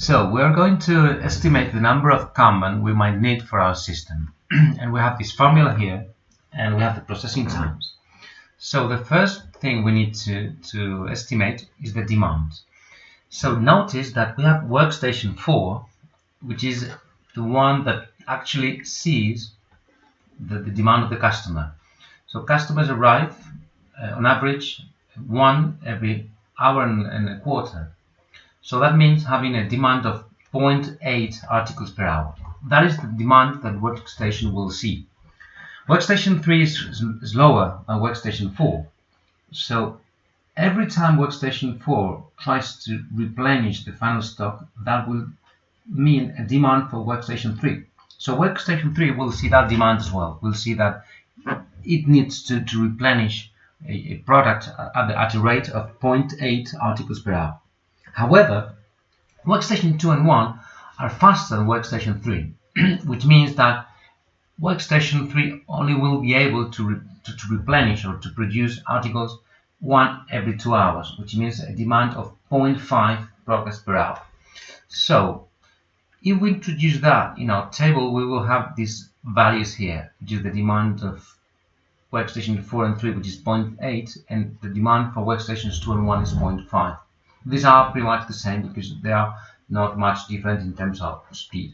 So we're going to estimate the number of Kanban we might need for our system. And we have this formula here, and we have the processing times. So the first thing we need to estimate is the demand. So notice that we have workstation 4, which is the one that actually sees the demand of the customer. So customers arrive on average one every hour and a quarter. So that means having a demand of 0.8 articles per hour. That is the demand that workstation will see. Workstation 3 is lower than workstation 4. So every time workstation 4 tries to replenish the final stock, that will mean a demand for workstation 3. So workstation 3 will see that demand as well. We'll see that it needs to replenish a product at a rate of 0.8 articles per hour. However, workstation 2 and 1 are faster than workstation 3, which means that workstation 3 only will be able to replenish or to produce articles one every 2 hours, which means a demand of 0.5 progress per hour. So if we introduce that in our table, we will have these values here, which is the demand of workstation 4 and 3, which is 0.8, and the demand for workstations 2 and 1 is 0.5. These are pretty much the same because they are not much different in terms of speed.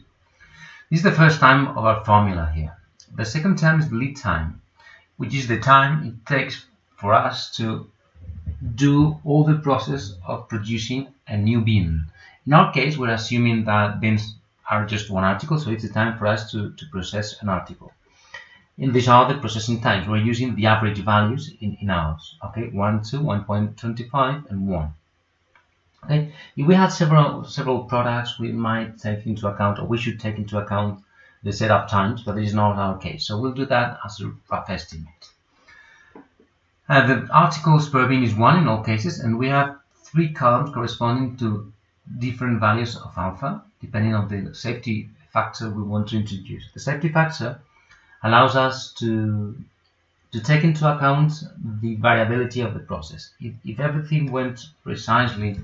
This is the first term of our formula here. The second term is the lead time, which is the time it takes for us to do all the process of producing a new bin. In our case, we're assuming that bins are just one article, so it's the time for us to process an article. And these are the processing times. We're using the average values in hours. Okay, 1, 2, 1.25, and 1. Okay, if we had several products, we might take into account, or we should take into account, the setup times, but this is not our case. So we'll do that as a rough estimate. The articles per bin is 1 in all cases, and we have 3 columns corresponding to different values of alpha, depending on the safety factor we want to introduce. The safety factor allows us to take into account the variability of the process. If everything went precisely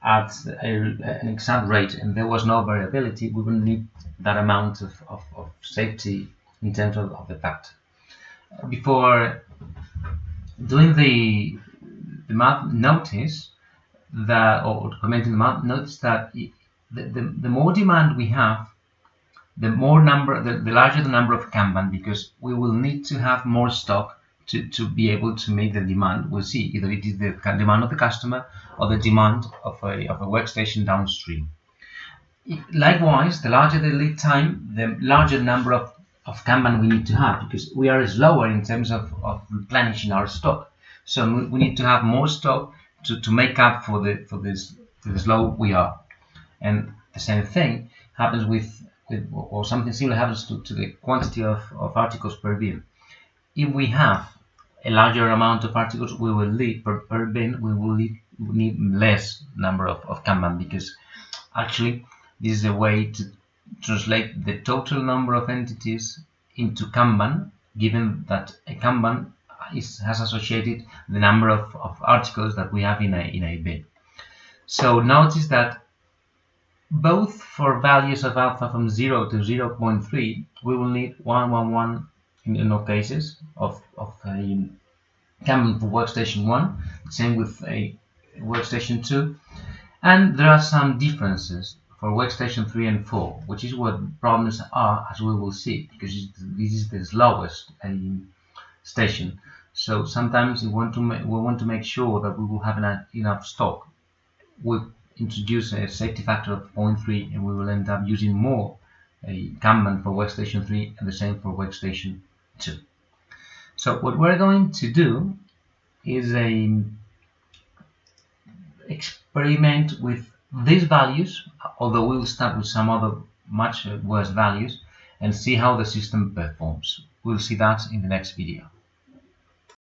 at an exact rate and there was no variability, we wouldn't need that amount of safety in terms of the factor. Before doing the math, notice that, or commenting the math, notice that the more demand we have, the larger the number of Kanban, because we will need to have more stock to be able to meet the demand we'll see. Either it is the demand of the customer or the demand of a workstation downstream. Likewise, the larger the lead time, the larger number of Kanban we need to have, because we are slower in terms of replenishing our stock. So we need to have more stock to make up for the slow we are. And the same thing happens or something similar happens to the quantity of articles per bin. If we have a larger amount of articles we will need per bin, we will need less number of Kanban, because actually this is a way to translate the total number of entities into Kanban, given that a Kanban has associated the number of articles that we have in a bin. So notice that both for values of alpha from 0 to 0.3, we will need 111 in all cases of a Kanban for workstation 1, same with a workstation 2, and there are some differences for workstation 3 and 4, which is what problems are, as we will see, because this is the slowest station. So sometimes we want to make sure that we will have enough stock. We introduce a safety factor of 0.3, and we will end up using more Kanban for workstation 3 and the same for workstation 2. So what we're going to do is experiment with these values, although we will start with some other much worse values, and see how the system performs. We'll see that in the next video.